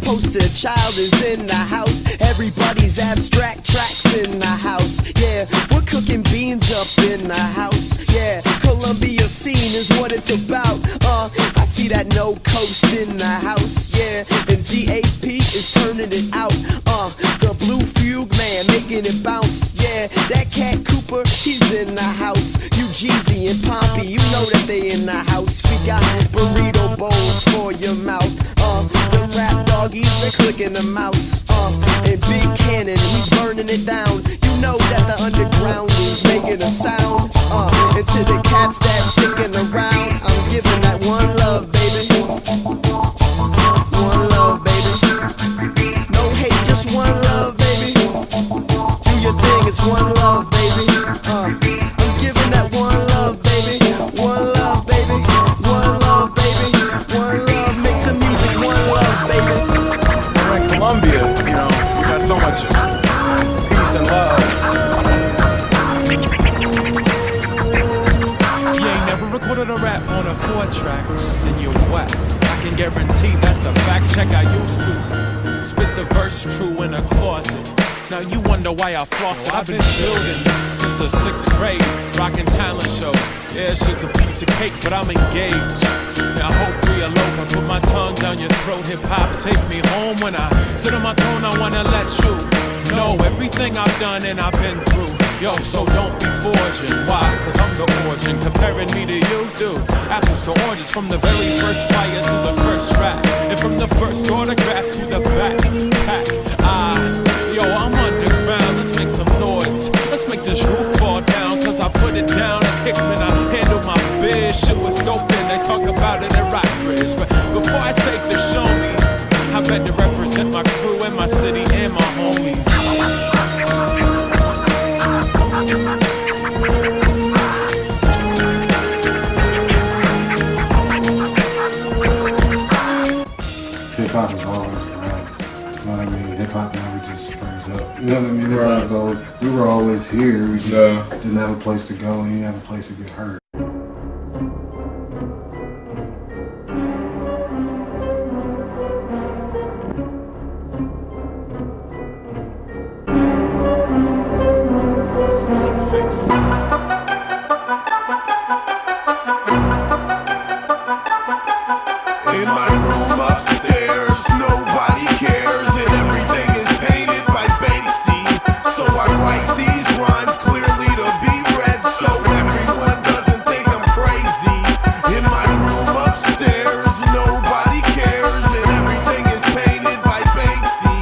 poster child is in the house. Everybody's abstract tracks in the house. Yeah, we're cooking beans up in the house. Yeah, Columbia scene is what it's about. I see that no coast in the house. Yeah, and ZAP is turning it out. The blue fugue man making it bounce. Yeah, that Cat Cooper, he's in the house. Jeezy and Pompey, you know that they in the house. We got burrito bowls for your mouth. The rap doggies, they're clicking the mouse. And Big Cannon, we burning it down. You know that the underground is making a sound. And to the cats that sticking around, I'm giving that one love, baby. One love, baby. No hate, just one love, baby. Do your thing, it's one love, baby. I'm giving that one love, baby. One love, baby. One love, baby. One love, make some music. One love, baby. We're in Colombia, you know, we got so much peace and love. If you ain't never recorded a rap on a 4-track, then you're whack. I can guarantee that's a fact check. I used to spit the verse true in a closet. Now you wonder why I floss it. I've been building since the 6th grade, rocking talent shows. Yeah, shit's a piece of cake, but I'm engaged. Now I hope we elope and put my tongue down your throat. Hip hop, take me home. When I sit on my throne, I wanna let you know everything I've done and I've been through. Yo, so don't be forging. Why? Cause I'm the origin. Comparing me to you, dude. Apples to oranges, from the very first fire to the first rap, and from the first autograph to the backpack. Yo, I'm underground, let's make some noise. Let's make this roof fall down, cause I put it down at Hickman. I handled my biz, shit was dope and they talk about it at Rockbridge. But before I take the show me, I better represent my crew and my city and my homies. Hip-hop is always around. You know what I mean? Hip-hop never just springs up. You know what I mean? Hip-hop's always, we were always here. We just didn't have a place to go and you didn't have a place to get heard. Split face. In my room upstairs, nobody cares, and everything is painted by Banksy. So I write these rhymes clearly to be read, so everyone doesn't think I'm crazy. In my room upstairs, nobody cares, and everything is painted by Banksy.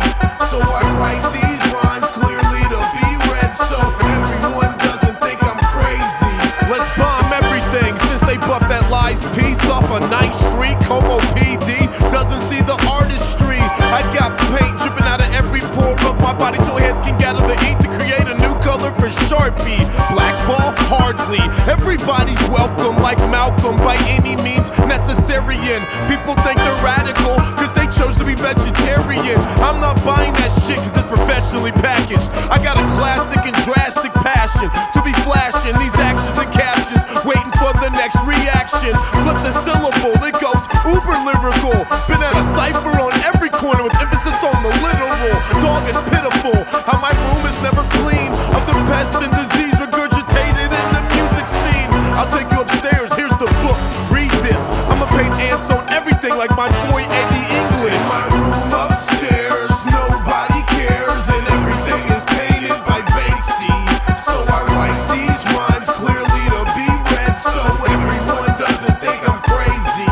So I write these rhymes clearly to be read, so everyone doesn't think I'm crazy. Let's bomb everything since they buffed that lies piece off of 9th Street. Como PD doesn't see the artistry. I got paint dripping out of every pore of my body so heads can gather the ink to create a new color for Sharpie. Blackball? Hardly. Everybody's welcome like Malcolm by any means necessary. And people think they're radical cause they chose to be vegetarian. I'm not buying that shit cause it's professionally packaged. I got a classic and drastic passion to be flashing these actions and captions, waiting for the next reaction. Flip the syllable, it goes uber lyrical. Been at a cipher on every corner with emphasis on the literal. Dog is pitiful, how my room is never clean of the pest and disease regurgitated in the music scene. I'll take you upstairs, here's the book, read this. I'ma paint ants on everything like my boy Eddie English. In my room upstairs, nobody cares, and everything is painted by Banksy. So I write these rhymes clearly to be read, so everyone doesn't think I'm crazy.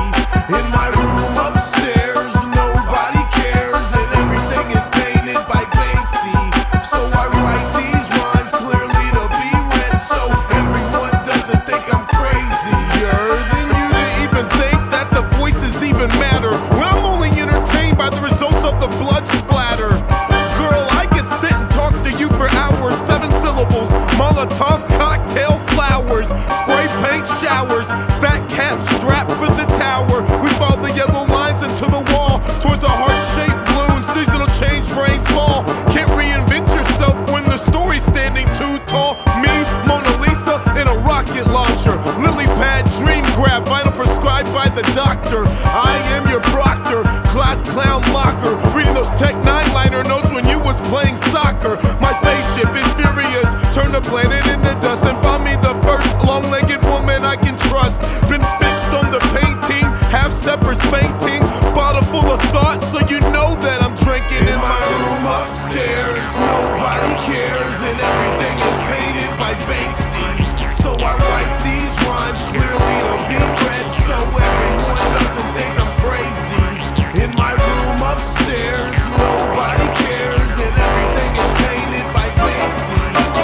In my room upstairs, nobody cares, and everything is painted by Banksy. So I write these rhymes clearly to doctor. I am your proctor, class clown mocker. Reading those Tech 9-liner notes when you was playing soccer. My spaceship is furious, turn the planet into dust and find me the first long-legged woman I can trust. Been fixed on the painting, half-steppers fainting, bottle full of thoughts so you know that I'm drinking in my room upstairs. Nobody cares and everything is painted by Banksy. So I write these rhymes clearly to be read so everyone doesn't think I'm crazy. In my room upstairs, nobody cares and everything is painted by Banksy.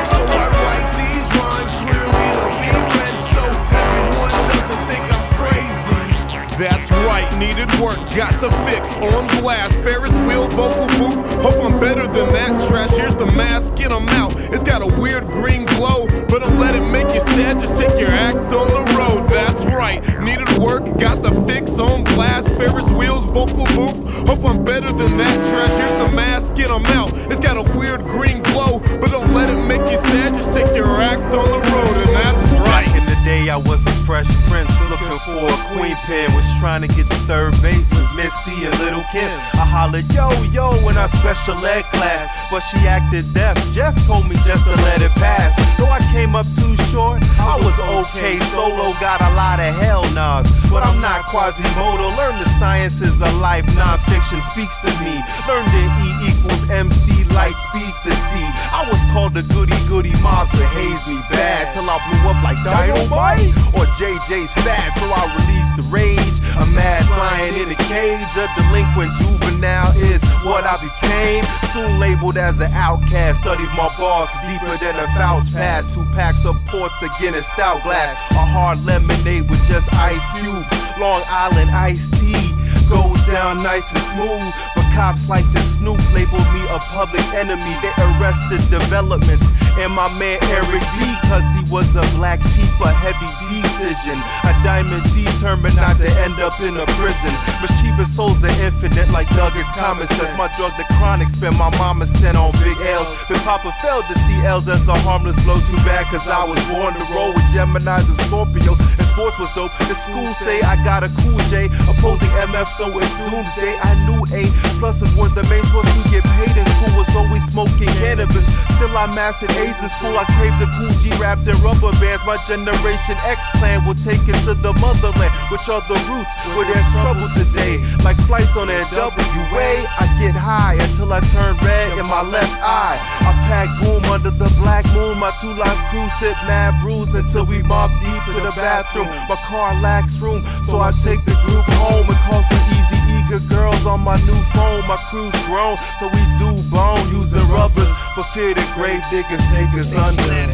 So I write these rhymes clearly to be read so everyone doesn't think I'm crazy. That's right, needed work, got the fix on blast. Ferris wheel, vocal booth, hope I'm better than that trash. Here's the mask, get 'em out. It's got a weird green glow, but don't let it make you sad, just take your act on the road. That's right, needed work, got the fix on blast. Ferris wheels, vocal booth, hope I'm better than that trash. Here's the mask, get 'em out. It's got a weird green glow, but don't let it make you sad, just take your act on the road. And that's right. Back in the day I was a fresh prince looking for a queen pin. Was trying to get to third base with Missy and Little Kim. I hollered yo yo in our special ed class, but she acted deaf. Jeff told me just to let it pass. Though I came up too short, I was okay. Solo got a lot of hell nods, but I'm not Quasimodo. Learn the sciences of life, non-fiction speaks to me. Learned that E equals MC, light speeds to C. I was called the goody goody, mobs would haze me bad till I blew up like Dynamite or JJ's fat. So I released the rage, a mad lion in a cage. A delinquent juvenile is what I became. Soon labeled as an outcast, studied my bars deeper than a Faust pass. 2 packs of ports again a stout glass, a hard lemonade with just ice cubes. Long Island iced tea goes down nice and smooth, but cops like to snoop labeled me a public enemy. They arrested developments and my man Eric D, cause he was a black sheep, a heavy decision. A diamond determined not to end up in a prison. Mischievous souls are infinite like Douglas Common says. My drug the chronic spent my mama sent on big L's, but Papa failed to see L's as a harmless blow. Too bad cause I was born to roll with Geminis and Scorpios, and sports was dope. The school say I got a cool J, opposing MF so it's doomsday. I knew A plus is worth the main source to get paid in school. Was always smoking cannabis, still I mastered A's in school. I craved the cool G wrapped in rubber bands. My generation X clan will take it to the motherland, which are the roots where there's trouble today. Like flights on NWA, I get high until I turn red in my left eye. I pack boom under the black moon. My 2-life crew sit mad brews until we mob deep to the bathroom. My car lacks room, so I take the group home and call some easy eager girls on my new phone. My crew's grown, so we do bone using rubbers for fear the grave diggers take us under.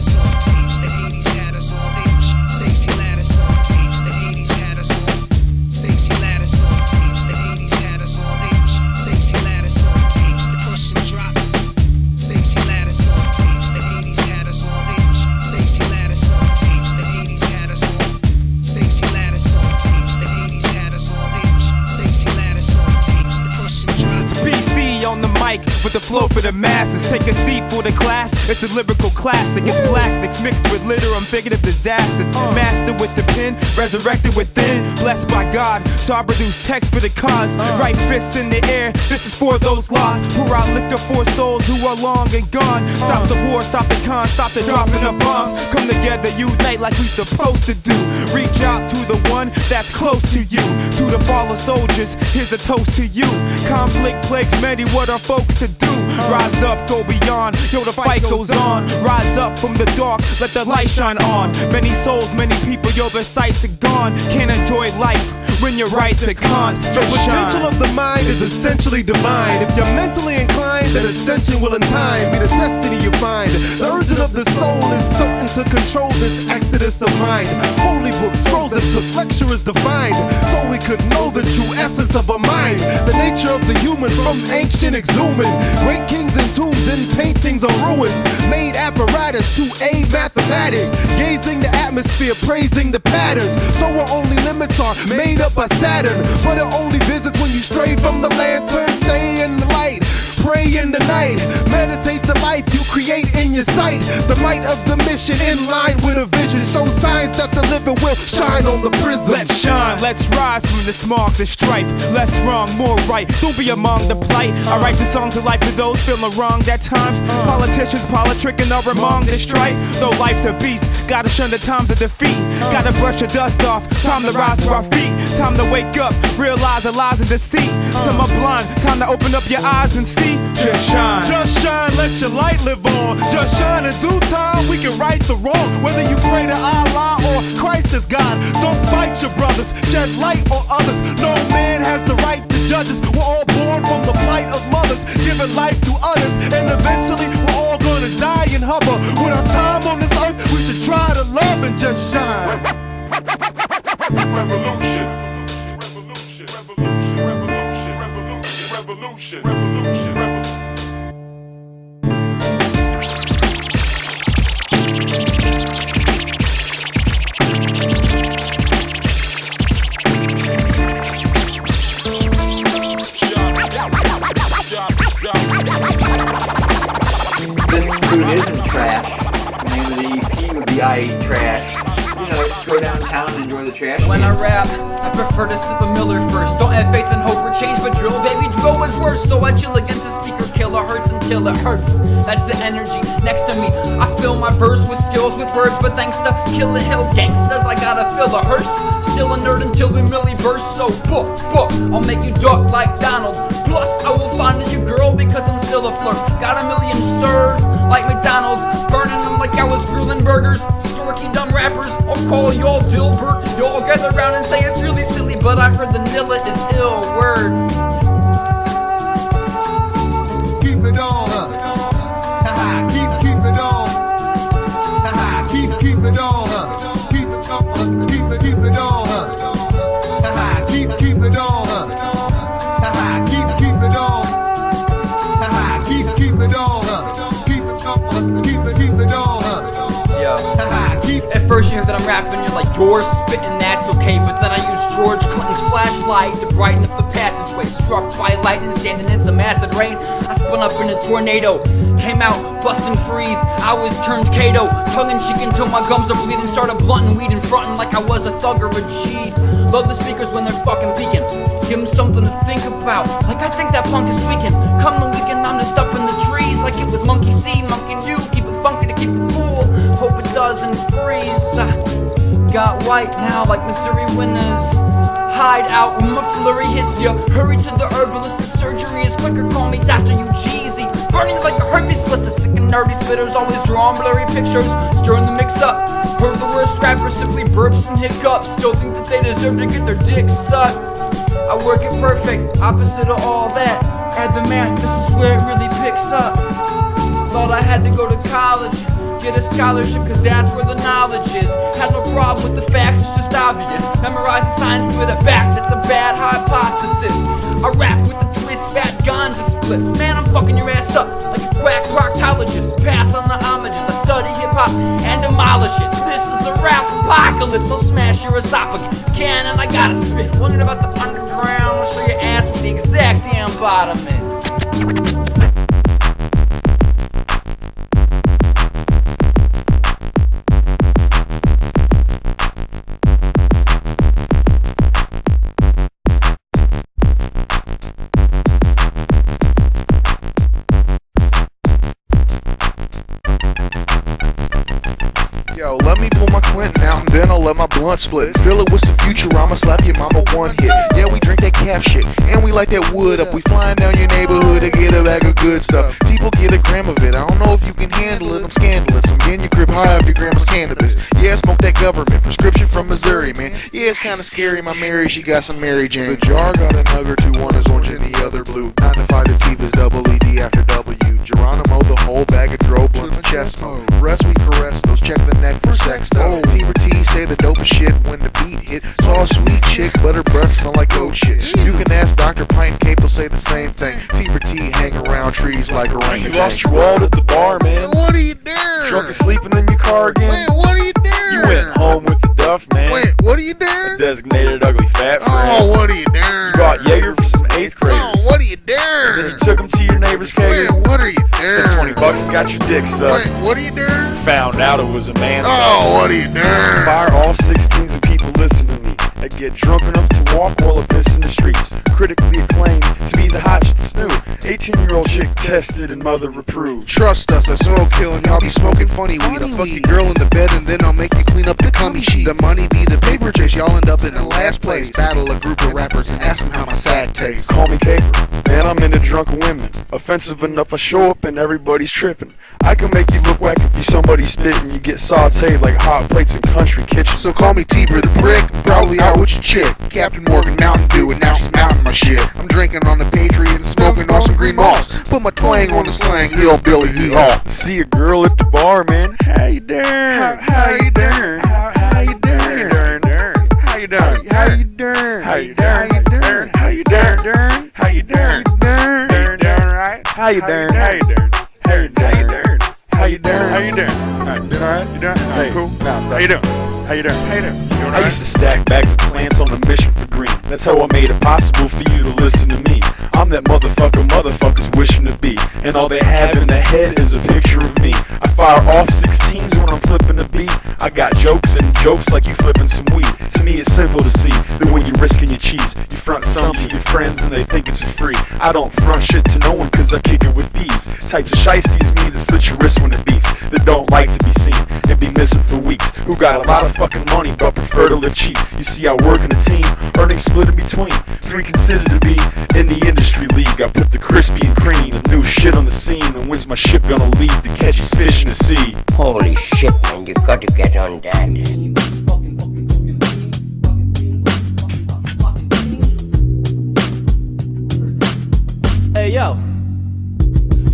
With the flow for the masses, take a seat for the class. It's a lyrical classic. It's blackness mixed with litter and figurative disasters. Mastered with the pen, resurrected within, blessed by God. So I produce text for the cause. Right fists in the air. This is for those lost. Pour out liquor for souls who are long and gone. Stop the war, stop the con, stop the dropping of bombs. Come together, unite like we supposed to do. Reach out to the one that's close to you. To the fallen soldiers, here's a toast to you. Conflict plagues many, what are folks to do? Rise up, go beyond, yo the fight goes on. Rise up from the dark, let the light shine on. Many souls, many people, yo their sights are gone. Can't enjoy life when you're right to cons. The potential of the mind is essentially divine. If you're mentally inclined, then ascension will in time be the destiny you find. The urging of the soul is certain to control this exodus of mind. Holy books, scrolls that took lecturers defined, so we could know the true essence of a mind. The nature of the human from ancient exhuming. Great kings and tombs and paintings on ruins. Made apparatus to aid mathematics. Gazing the atmosphere, praising the patterns. So our only limits are made up by Saturn, but it only visits when you stray from the lantern. Stay in the light, pray in the night. meditate the life you create in your sight. The might of the mission in line with a vision. Show signs that the living will shine on the prism. Let's shine, let's rise from the smogs and strife. Less wrong, more right, don't be among the plight. I write the songs of life for those feeling wronged at times. Politicians politricking are among the strife. Though life's a beast, gotta shun the times of defeat. Gotta brush the dust off, time to rise to our feet. Time to wake up, realize the lies and deceit. Some are blind, time to open up your eyes and see. Just shine. Just shine, let your light live on. Just shine, in due time we can right the wrong. Whether you pray to Allah or Christ is God, don't fight your brothers, shed light on others. No man has the right to judge us. We're all born from the plight of mothers, giving life to others, and eventually we're all gonna die and hover. With our time on this earth, we should try to love and just shine. Revolution. Revolution. Revolution. Revolution. Revolution. Revolution. Revolution. This food isn't trash. The name of the EP would be I Eat Trash. You know, go downtown and enjoy the trash. When I rap, I prefer to sip a Miller first. Don't have faith in hope or change, but drill, baby, drill was worse. So I chill against the speaker, killer hurts until it hurts. That's the energy next to me. I fill my verse with skills, with words, but thanks to Killer Hill gangsters, I gotta fill a hearse. Still a nerd until the milli burst. So book, I'll make you duck like Donald. Plus, I will find a new girl because I'm still a flirt. Got a million served like McDonald's, burning them like I was grilling burgers. Storky dumb rappers, I'll call y'all Dilbert. Y'all gather around and say it's really silly, but I heard the Nilla is ill. Word. Keep it on, haha. Keep it on, haha. Keep it on, keep it on, keep it on, haha. Keep it on, haha. Keep it on, haha. Keep it on, keep it on, Yo. At first you hear that I'm rapping, you're like, you're spitting, that's okay. But then I use George Clinton's flashlight to brighten up the passageway. Struck by lightning, standing in some acid rain. I spun up in a tornado, came out busting freeze. I was turned Kato, tongue-in-cheek until my gums are bleeding. Started blunting weed and fronting like I was a thug or a G. Love the speakers when they're fucking peeking. Give them something to think about, like I think that punk is tweaking. Come the weekend, I'm just up in the trees like it was Monkey See, Monkey Do. Keep it funky to keep it cool, hope it doesn't freeze. Got white now like Missouri winners. Hide out when my flurry hits ya. Hurry to the herbalist, but surgery is quicker. Call me Dr. Ujeezy. Burning like a herpes blister. Sick and nerdy spitters, always drawing blurry pictures. Stirring the mix up. Heard the worst rappers simply burps and hiccups. Still think that they deserve to get their dicks sucked. I work it perfect, opposite of all that. Add the math, this is where it really picks up. Thought I had to go to college, get a scholarship, cause that's where the knowledge is. Had no problem with the facts, it's just obvious. Memorize the science, spit it back, that's a bad hypothesis. I rap with the twist, fat ganja splits. Man, I'm fucking your ass up like a quack proctologist. Pass on the homages, I study hip-hop and demolish it. This is a rap apocalypse, I'll smash your esophagus. Cannon, I gotta spit. Wondering about the underground, I'll show your ass what the exact damn bottom is. Yo, let me pull my Clinton out and then I'll let my blunt split. Fill it with some future, I'ma slap your mama one hit. Yeah, we drink that cap shit, and we light that wood up. We flying down your neighborhood to get a bag of good stuff. People get a gram of it, I don't know if you can handle it, I'm scandalous. I'm getting your crib high off your grandma's cannabis. Yeah, smoke that government, prescription from Missouri, man. Yeah, it's kinda scary, my Mary, she got some Mary Jane. The jar got a nug or two, one is orange and the other blue. 9 to 5 to T is double ED after W. Geronimo, the whole bag of dro, blunt to chest smoke. Rest we caress, those check the neck for sex though. T say the dopest shit when the beat hit. Saw a sweet chick, but her breath smell like goat shit. You can ask Dr. Pint Cape, they'll say the same thing. T hang around trees like orangutan. You lost your wallet at the bar, man. What are you doing? Drunk and sleeping in your car again. Wait, what are you doing? You went home with the duff, man. Wait, what are you doing? Designated ugly fat friend. Oh, what are you doing? You bought Jaeger for some 8th graders. Oh, what are you you doing? Then you took him to your neighbor's cave. Wait, what are you doing? Spent $20 and got your dick sucked. Wait, what are you doing? Found out it was a man's Oh, house. what are you doing? Fire all 16s of people listen to me. That get drunk enough to walk while a piss in the streets. Critically acclaimed to be the hot shit that's new. 18-year-old chick tested and mother reproved. Trust us, I smoke kill and y'all be smoking funny weed. I'll fuck your girl in the bed and then I'll make you clean up the cummy sheets. The money be the paper chase, y'all end up in the last place. Battle a group of rappers and ask them how my sack tastes. Call me Caper, man, I'm into drunken women. Offensive enough, I show up and everybody's tripping. I can make you look whack if you somebody spitting. You get sauteed like hot plates in country kitchens. So call me T-Bur the prick, probably out with your chick. Captain Morgan Mountain Dew and now she's mounting my shit. I'm drinking on the Patriot and smoking on some green moss. Put my twang on the slang, hillbilly hee-haw. See a girl at the bar, man. How you doing? How you doing? How you doing? How you doing? How you doing? How you doing? How you doing? How you doing? Right? How you doing? How you doing? How you doing? How you doing? How you doing? Alright, doing alright? You doing? Hey, cool. How you doing? How you doing? How you doing? I used to stack bags of plants on a mission for green. That's how I made it possible for you to listen to me. I'm that motherfuckers wishing to be. And all they have in their head is a picture of me. I fire off 16s when I'm flipping the beat. I got jokes and jokes like you flipping some weed. To me it's simple to see that when you're risking your cheese, you front some to your friends and they think it's for free. I don't front shit to no one cause I kick it with these types of shiesties me that slit your wrist when it beats. That don't like to be seen and be missing for weeks. Who got a lot of fucking money but prefer to live cheap. You see I work in a team, earnings split in between. 3 considered to be in the industry league. I put the crispy and cream, the new shit on the scene. And when's my ship gonna leave to catch these fish in the sea? Holy shit, man, you gotta get on that. Hey yo,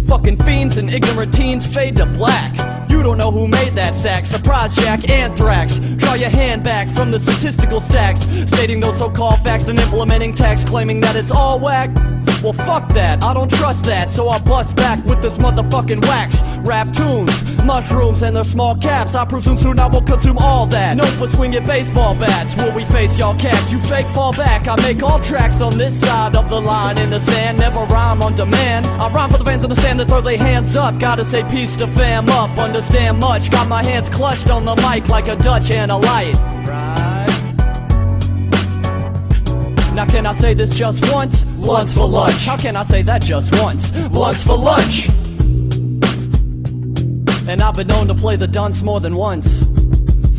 fucking fiends and ignorant teens fade to black. You don't know who made that sack. Surprise Jack, anthrax. Draw your hand back from the statistical stacks, stating those so-called facts, then implementing tax, claiming that it's all whack. Well fuck that, I don't trust that, so I bust back with this motherfucking wax. Rap tunes, mushrooms and their small caps. I presume soon I will consume all that. Known for swinging baseball bats. Will we face y'all cats? You fake fall back. I make all tracks on this side of the line in the sand. Never rhyme on demand. I rhyme for the fans in the stand that throw their hands up. Gotta say peace to fam up. Understand much. Got my hands clutched on the mic like a Dutch and a light. Right. Now can I say this just once? Blunts for lunch. How can I say that just once? Blunts for lunch. And I've been known to play the dunce more than once.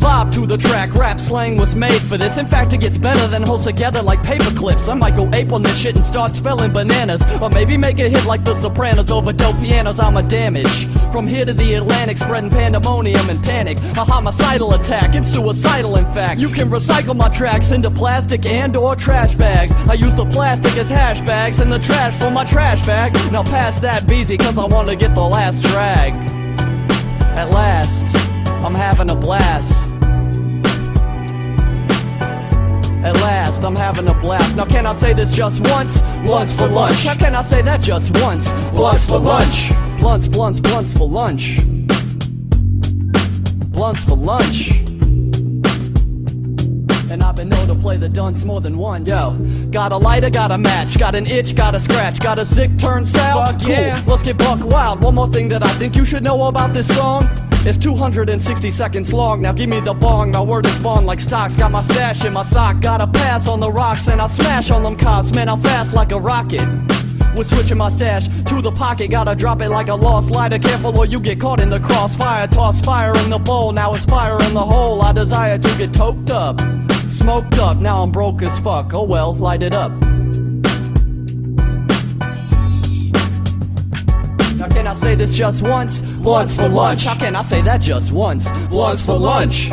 Vibe to the track, rap slang was made for this. In fact, it gets better than holds together like paper clips. I might go ape on this shit and start spelling bananas. Or maybe make a hit like the Sopranos over dope pianos. I'm a damage. From here to the Atlantic, spreading pandemonium and panic. A homicidal attack, it's suicidal in fact. You can recycle my tracks into plastic and or trash bags. I use the plastic as hash bags and the trash for my trash bag. Now pass that beezy cause I wanna get the last drag. At last, I'm having a blast. At last, I'm having a blast. Now can I say this just once? Blunts for lunch. How can I say that just once? Blunts for lunch. Blunts, blunts, blunts for lunch. Blunts for lunch. And I've been known to play the dunce more than once. Yo, got a lighter, got a match, got an itch, got a scratch, got a sick turnstile. Fuck cool, yeah. Let's get buck wild. One more thing that I think you should know about this song. It's 260 seconds long, now give me the bong. My word is bong like stocks, got my stash in my sock. Got a pass on the rocks and I smash on them cops. Man, I'm fast like a rocket. We're switching my stash to the pocket, gotta drop it like a lost lighter. Careful or you get caught in the crossfire. Toss fire in the bowl, now it's fire in the hole. I desire to get toked up, smoked up, now I'm broke as fuck. Oh well, light it up. Now can I say this just once? Blunts for lunch. How can I say that just once? Blunts for lunch.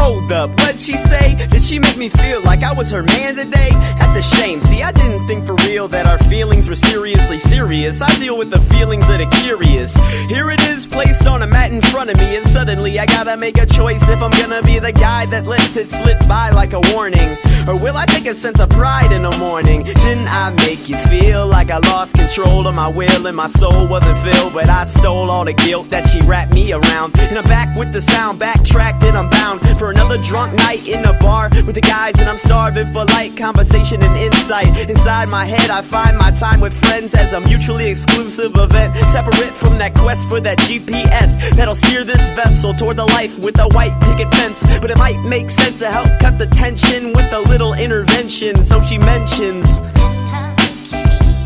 Hold up, what'd she say? Did she make me feel like I was her man today? That's a shame, see I didn't think for real that our feelings were seriously serious. I deal with the feelings of the curious. Here it is placed on a mat in front of me, and suddenly I gotta make a choice if I'm gonna be the guy that lets it slip by like a warning, or will I take a sense of pride in the morning? Didn't I make you feel like I lost control of my will and my soul wasn't filled? But I stole all the guilt that she wrapped me around, and I'm back with the sound, backtracked and I'm bound for another drunk night in a bar with the guys, and I'm starving for light conversation and insight. Inside my head I find my time with friends as a mutually exclusive event, separate from that quest for that GPS that'll steer this vessel toward the life with a white picket fence. But it might make sense to help cut the tension with a little intervention. So she mentions,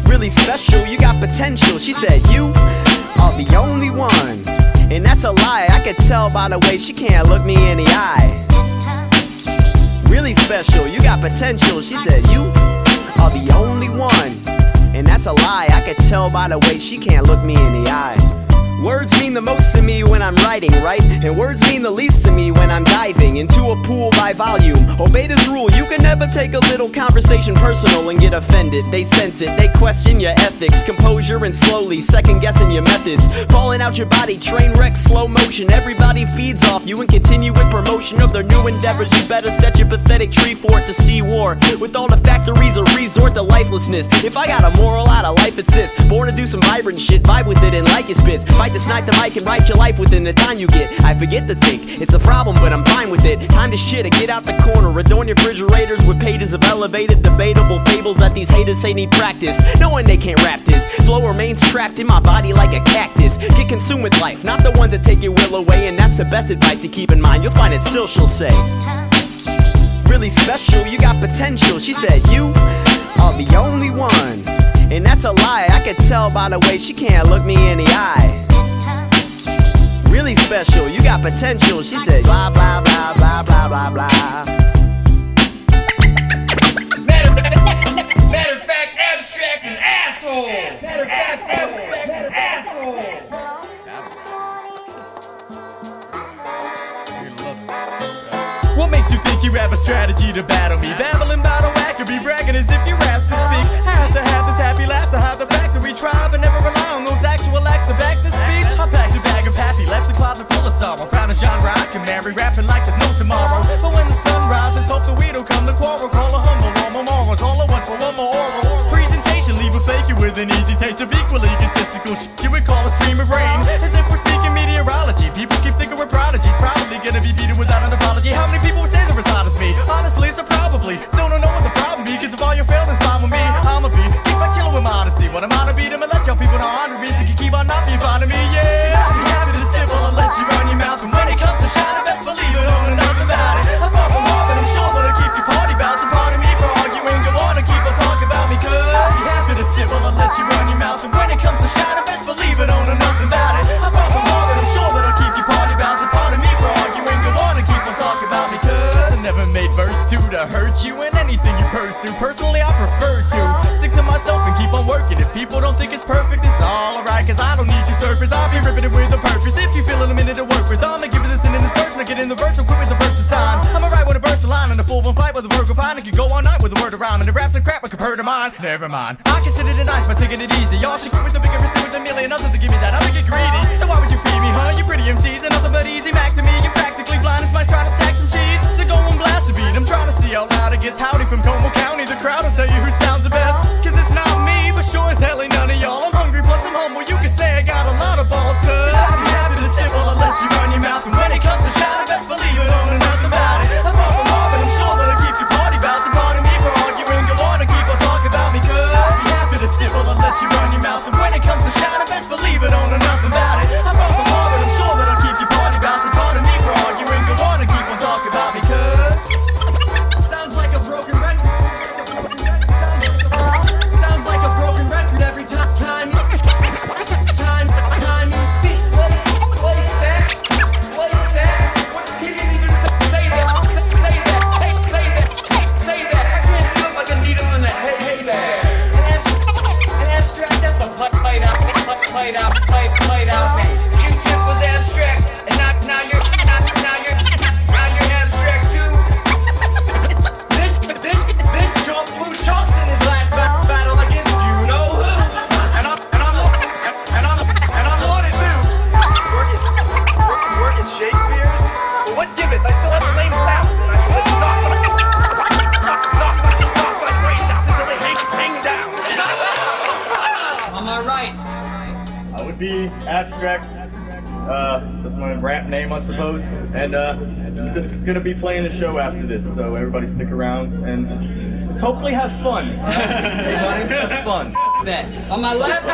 really special, you got potential. She said you are the only one, and that's a lie, I could tell by the way she can't look me in the eye. Really special, you got potential. She said you are the only one, and that's a lie, I could tell by the way she can't look me in the eye. Words mean the most to me when I'm writing, right? And words mean the least to me when I'm diving into a pool by volume. Obey this rule, you can never take a little conversation personal and get offended. They sense it, they question your ethics, composure and slowly second guessing your methods. Falling out your body, train wreck, slow motion. Everybody feeds off you and continue with promotion of their new endeavors. You better set your pathetic tree for it to see war. With all the factories a resort to lifelessness. If I got a moral out of life, it's this: born to do some vibrant shit, vibe with it and like it spits. Fight to snipe the mic and write your life within the time you get. I forget to think, it's a problem but I'm fine with it. Time to shit or get out the corner. Adorn your refrigerators with pages of elevated debatable fables that these haters say need practice, knowing they can't rap this. Flow remains trapped in my body like a cactus. Get consumed with life, not the ones that take your will away. And that's the best advice to keep in mind. You'll find it still she'll say, really special, you got potential. She said you are the only one, and that's a lie, I could tell by the way she can't look me in the eye. Really special, you got potential. She said blah blah blah blah blah blah blah. Matter of fact, abstract's an asshole. Matter of fact, abstract's an asshole. What makes you think you have a strategy to battle me? Babbling about a whack, you'll be bragging as if you're asked to speak. I have to have this happy laugh to hide the fact that we try, but never rely on those actual acts to back the speech. I packed a bag of happy, left the closet full of sorrow. Found a genre I can marry, rapping like there's no tomorrow. But when the sun rises, hope the weed will come to quarrel. Call a humble, all my morals, all at once for one more oral presentation. Leave a fake you with an easy taste of equally egotistical shit you would call a stream of rain. As if we're speaking meteorology, people keep thinking we're prodigies. Probably gonna be beaten without an apology. How many people would say they're as hot as me? Honestly, so probably still don't know what the problem be, cause if all your failings fine with me, I'ma be keep on killing with my honesty. What I'm on to be, I'ma let y'all people know honor me, so you can keep on not being fond of me, yeah. I'll be happy to sit while I let you run your mouth, and when it comes to shine, I best believe it, don't know nothing about it. I'm far from hard, but I'm sure that'll keep your party bouncing. Pardon me for arguing, go on and keep on talking about me, cause I'll be happy to sit while I let you run your mouth, and when it comes to shine, I best believe it, don't know nothing about it. I'm far from hard, but I'm sure that'll keep your party bouncing. Pardon me for arguing, go on and keep on talking about me, cause I never made verse 2 to hurt you, and anything you pursue, personally I prefer to stick to myself and keep on working. If people don't think it's perfect, it's alright, cause I don't need your surface, I'll be ripping it with a purpose. If you feeling a minute to work with, I'ma give you this in this verse, and I get in the verse, so quit with the verse to sign. I'ma write with a verse to line, and a full one fight with a verb fine. I can go all night with a word of rhyme, and the raps and crap I compare to mine. Never mind, I consider it nice by taking it easy. Y'all should quit with the bigger receipt with a million others to give me that, I'll get greedy. So why would you feed me, huh? You pretty MCs and nothing but easy Mac to me. You practically blind as mice trying to stack some cheese. So go and blast a beat, I'm trying to see how loud it gets. Howdy from Como County, the crowd will tell you who sounds the best. Cause it's not me, but sure as hell ain't none of y'all. I'm hungry plus I'm humble, you can say I got a lot of balls, cause I'll be happy to sit while I let you run your mouth, and when it comes to shine, I best believe it, don't know nothing about it. I'm far from hard, but I'm sure that'll keep your party bouncing. Pardon me for arguing, go on and keep on talking about me, cause I'll be happy to sit while I let you run your mouth, and when it comes to shine, I best believe it, don't know nothing about it. I'm far from hard, but I'm sure that'll keep your party bouncing. Pardon me for arguing, go on and keep on talking about me, cause sounds like a broken record. Abstract. That's my rap name, I suppose. And I'm just gonna be playing a show after this, so everybody stick around and let's hopefully have fun. Everybody have fun. On my left.